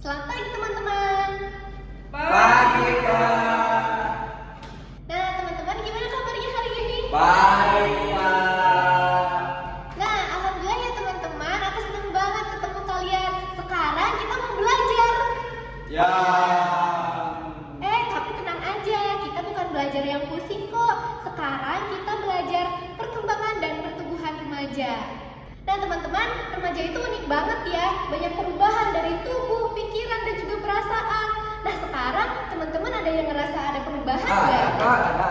Selamat pagi teman-teman. Pagi Kak. Nah teman-teman, gimana kabarnya hari ini? Baik Kak. Nah alhamdulillah ya teman-teman, aku senang banget ketemu kalian. Sekarang kita mau belajar. Ya. Tapi tenang aja, kita bukan belajar yang pusing kok. Sekarang kita belajar perkembangan dan pertumbuhan remaja. Nah teman-teman, remaja itu unik banget ya. Banyak perubahan dari tubuh, pikiran, dan juga perasaan. Nah sekarang teman-teman ada yang ngerasa ada perubahan nggak? Ada.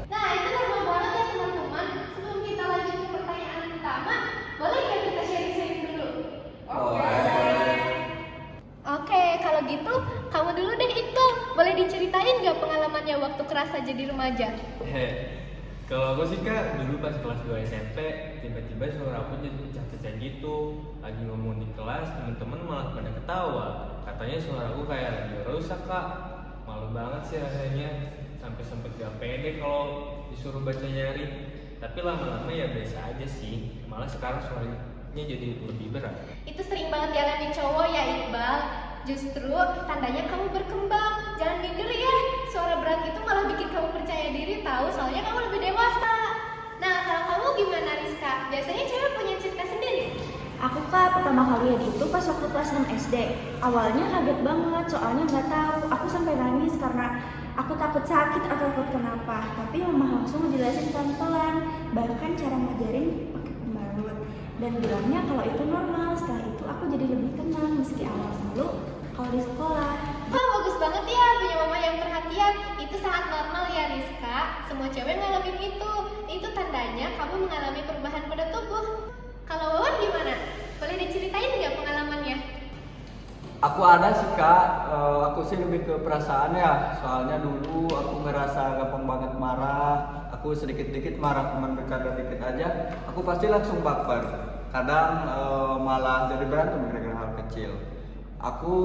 Nah itu normal banget ya teman-teman. Sebelum kita lanjut ke pertanyaan utama, boleh nggak kita sharing-sharing dulu? Oke, kalau gitu kamu dulu deh Iqbal. Boleh diceritain nggak pengalamannya waktu kerasa jadi remaja? Kalau aku sih Kak, dulu pas kelas 2 SMP, tiba-tiba suara aku jadi pecah-pecah gitu. Lagi ngomong di kelas, temen-temen malah pada ketawa. Katanya suara aku kayak radio rusak Kak. Malu banget sih rasanya. Sampai sempet gak pede kalau disuruh baca nyari. Tapi lama-lama ya biasa aja sih. Malah sekarang suaranya jadi lebih berat. Itu sering banget dialami cowok ya Iqbal. Justru tandanya kamu berkembang. Jangan minder ya. Suara berat itu malah bikin kamu percaya diri tahu, soalnya kamu lebih dewasa. Nah kalau kamu gimana Rizka? Biasanya cewek punya cerita sendiri? Aku Kak, pertama kali itu pas waktu kelas 6 SD. Awalnya kaget banget, soalnya nggak tahu. Aku sampai nangis karena aku takut sakit atau takut kenapa. Tapi mama langsung ngejelasin pelan-pelan. Bahkan cara ngajarin pakai pembalut. Dan bilangnya kalau itu normal. Setelah itu aku jadi lebih tenang meski awal malu kalau di sekolah. Wah bagus banget ya punya mama yang perhatian. Itu sangat normal ya Rizka. Semua cewek ngalamin itu. Itu tandanya kamu mengalami perubahan pada tubuh. Kalau Wawan gimana? Boleh diceritain nggak pengalamannya? Aku ada sih Kak. Aku sih lebih ke perasaan ya. Soalnya dulu aku ngerasa gampang banget marah. Aku sedikit-dikit marah, teman bercanda dikit aja, aku pasti langsung baper. Kadang malah jadi berantem gara-gara hal kecil. Aku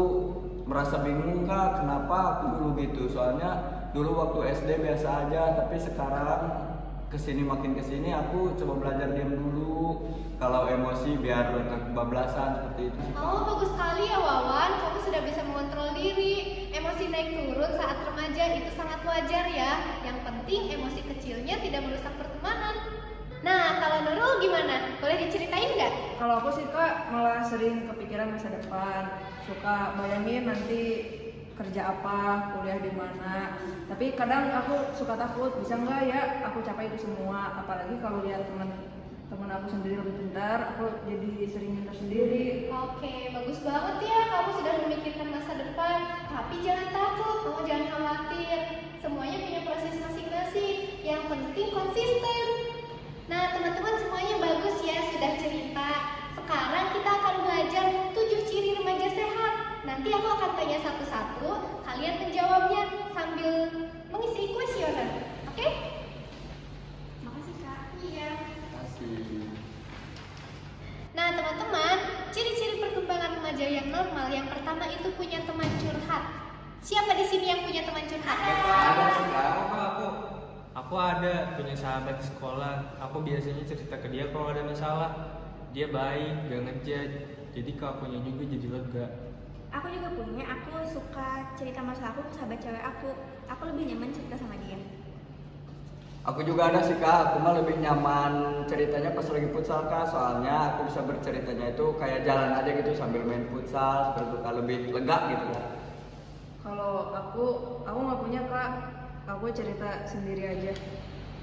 merasa bingung Kak, kenapa aku dulu gitu. Soalnya dulu waktu SD biasa aja, tapi sekarang makin kesini aku coba belajar diam dulu. Kalau emosi biar nggak kebablasan seperti itu sih Kak. Oh bagus sekali ya Wawan, kamu sudah bisa mengontrol diri. Emosi naik turun saat remaja itu sangat wajar ya. Yang penting emosi kecilnya tidak merusak pertemanan. Nah kalau Nurul gimana? Boleh diceritain nggak? Kalau aku sih Kak malah sering kepikiran masa depan, suka bayangin nanti kerja apa, kuliah di mana. Tapi kadang aku suka takut, bisa nggak ya aku capai itu semua. Apalagi kalau lihat teman aku sendiri lebih pintar, aku jadi sering minder sendiri. Oke, bagus banget ya kamu sudah memikirkan masa depan. Tapi jangan takut, kamu jangan khawatir. Semuanya punya proses masing-masing. Yang penting konsisten. Nah teman-teman semuanya bagus ya sudah cerita. Sekarang kita akan belajar 7 ciri remaja sehat. Nanti aku akan tanya satu-satu, kalian menjawabnya sambil mengisi kuesioner. Oke? Makasih Kak. Iya. Kasih. Nah teman-teman, ciri-ciri perkembangan remaja yang normal yang pertama itu punya teman curhat. Siapa di sini yang punya teman curhat? Ada sih Kak. Aku ada punya sahabat di sekolah. Aku biasanya cerita ke dia kalau ada masalah. Dia baik, gak ngejat. Jadi ke akunya juga jadi lega. Aku juga punya, aku suka cerita masalah aku ke sahabat cewek aku. Aku lebih nyaman cerita sama dia. Aku juga ada sih Kak, aku mah lebih nyaman ceritanya pas lagi futsal Kak. Soalnya aku bisa berceritanya itu kayak jalan aja gitu sambil main futsal, seperti itu Kak, lebih lega gitu Kak. Kalau aku nggak punya Kak, aku cerita sendiri aja.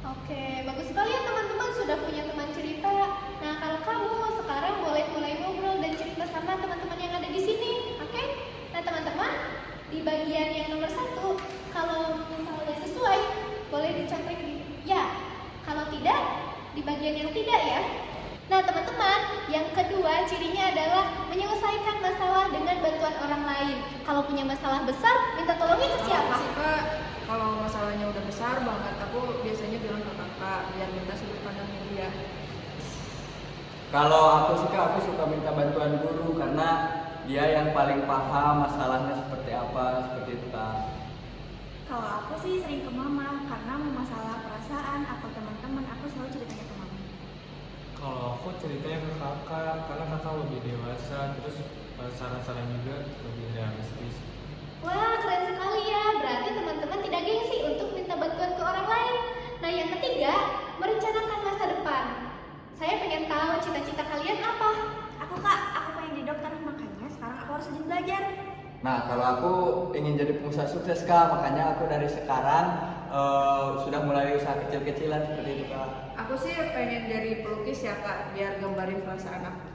Oke, bagus sekali ya teman-teman sudah punya teman cerita. Nah kalau kamu sekarang boleh mulai ngobrol dan cerita sama teman-teman yang ada di sini. Oke? Nah teman-teman, di bagian yang nomor 1, kalau misalnya sesuai, boleh dicontrek di ya. Kalau tidak, di bagian yang tidak ya. Nah teman-teman, yang kedua cirinya adalah menyelesaikan masalah dengan bantuan orang lain. Kalau punya masalah besar, minta tolongnya ke siapa? Sih Kak, kalau masalahnya udah besar banget, aku biasanya bilang ke kakak biar minta sudut pandangnya dia. Kalau aku sih Kak, aku suka minta bantuan guru karena dia yang paling paham masalahnya seperti apa, seperti itu Kak. Kalau aku sih sering ke mama, karena mau masalah perasaan atau teman-teman aku selalu ceritanya ke mama. Kalau aku ceritanya ke kakak, karena kakak lebih dewasa, terus saran-saran juga lebih realistis. Wah, keren sekali ya. Berarti teman-teman tidak gengsi untuk minta bantuan ke orang lain. Nah, yang ketiga, merencanakan masa depan. Saya pengen tahu cita-cita kalian apa? Aku kak, aku pengen jadi dokter, makanya sekarang aku harus rajin belajar. Nah, kalau aku ingin jadi pengusaha sukses Kak, makanya aku dari sekarang sudah mulai usaha kecil-kecilan seperti itu Kak. Aku sih pengen jadi pelukis ya kak, biar gambarin perasaan aku.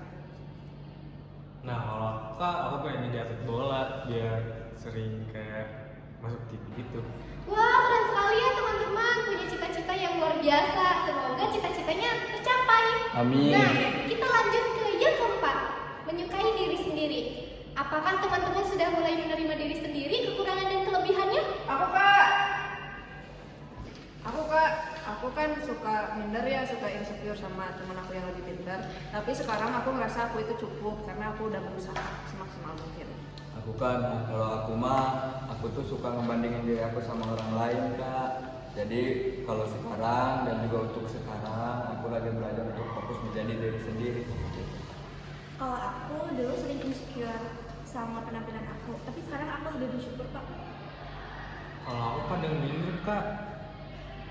Nah kalau aku Kak, aku pengen jadi atlet bola biar sering kayak masuk TV gitu. Wah, keren sekali ya teman-teman. Punya cita-cita yang luar biasa. Semoga cita-citanya tercapai. Amin. Nah, kita lanjut ke yang keempat. Menyukai diri sendiri. Apakah teman-teman sudah mulai menerima diri sendiri, kekurangan dan kelebihannya? Aku kan suka minder ya, suka insecure sama teman aku yang lebih pintar. Tapi sekarang aku ngerasa aku itu cukup karena aku udah berusaha semaksimal mungkin. Aku kan, kalau aku mah, aku tuh suka ngebandingin diri aku sama orang lain Kak. Jadi kalau sekarang dan juga untuk sekarang, aku lagi belajar untuk fokus menjadi diri sendiri. Kalau aku dulu sering insecure sama penampilan aku, tapi sekarang aku udah bersyukur kak. Kalau aku kadang minder Kak,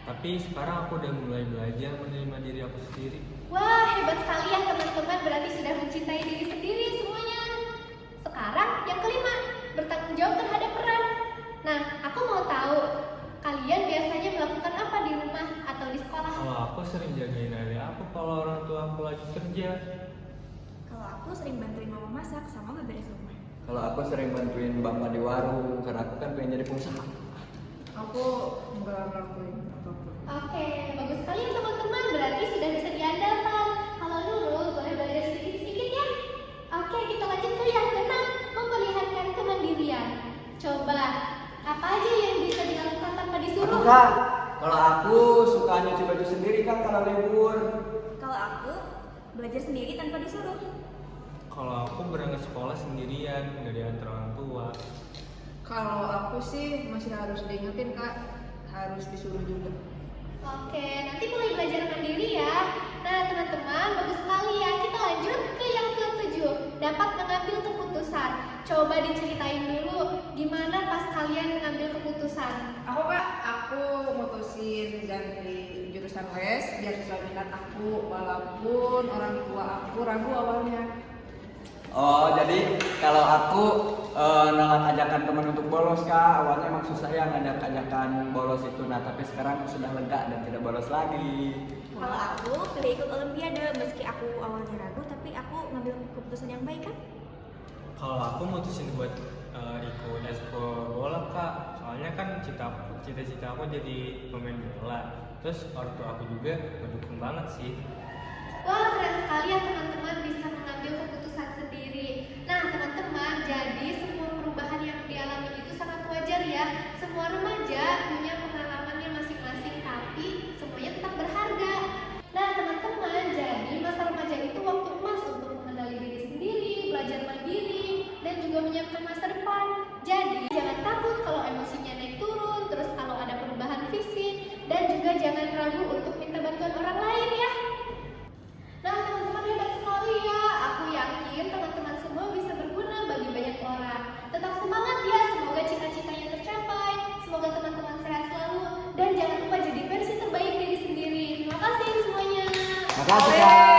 tapi sekarang aku udah mulai belajar menerima diri aku sendiri. Wah, hebat sekali ya teman-teman. Berarti sudah mencintai diri sendiri semuanya. Sekarang yang kelima, bertanggung jawab terhadap peran. Nah, aku mau tahu, kalian biasanya melakukan apa di rumah atau di sekolah? Kalau aku sering jagain adik aku kalau orang tua aku lagi kerja. Kalau aku sering bantuin mama masak sama beberes rumah. Kalau aku sering bantuin bapak di warung, karena aku kan pengen jadi pengusaha. Aku nggak ngelakuin apapun. Oke, bagus sekali ya teman-teman. Berarti sudah bisa diandalkan. Kalau Nurul boleh belajar sedikit-sedikit ya. Oke, kita lanjut ke yang keenam, memperlihatkan kemandirian. Coba, apa aja yang bisa dilakukan tanpa disuruh? Aku Kak, kalau aku suka nyuci baju sendiri kan kalau libur. Kalau aku belajar sendiri tanpa disuruh. Kalau aku berangkat sekolah sendirian, nggak diantar orang tua. Kalau aku sih masih harus diingetin kak, harus disuruh juga. Oke, nanti mulai belajar mandiri ya. Nah, teman-teman, bagus sekali ya. Kita lanjut ke yang ketujuh, dapat mengambil keputusan. Coba diceritain dulu, gimana pas kalian mengambil keputusan? Aku mutusin ganti jurusan les biar sesuai minat aku, walaupun orang tua aku ragu awalnya. Oh, jadi kalau aku nolak ajakan teman untuk bolos Kak, awalnya emang susah ya ngajak-ajakan bolos itu. Nah, tapi sekarang aku sudah lega dan tidak bolos lagi. Kalau aku pilih ikut olimpiade, meski aku awalnya ragu, tapi aku ngambil keputusan yang baik kan? Kalau aku mutusin buat ikut ekskul bola Kak, soalnya kan cita-cita aku jadi pemain bola. Terus orang tua aku juga mendukung banget sih. Wah, keren sekali ya teman-teman bisa mengambil keputusan sendiri. Nah, teman-teman, jadi semua perubahan yang dialami itu sangat wajar ya. Semua remaja punya pengalamannya masing-masing, tapi semuanya tetap berharga. Nah, teman-teman, jadi masa remaja itu waktu emas untuk mengenali diri sendiri, belajar mandiri, dan juga menyiapkan masa depan. Jadi, jangan takut kalau emosinya naik turun, terus kalau ada perubahan fisik, dan juga jangan ragu untuk minta bantuan orang lain ya. Nah, teman-teman, hebat sekali ya. Aku yakin teman-teman semua bisa berguna bagi banyak orang. Tetap semangat ya, semoga cita-citanya tercapai. Semoga teman-teman sehat selalu dan jangan lupa jadi versi terbaik diri sendiri. Terima kasih semuanya. Makasih Kak.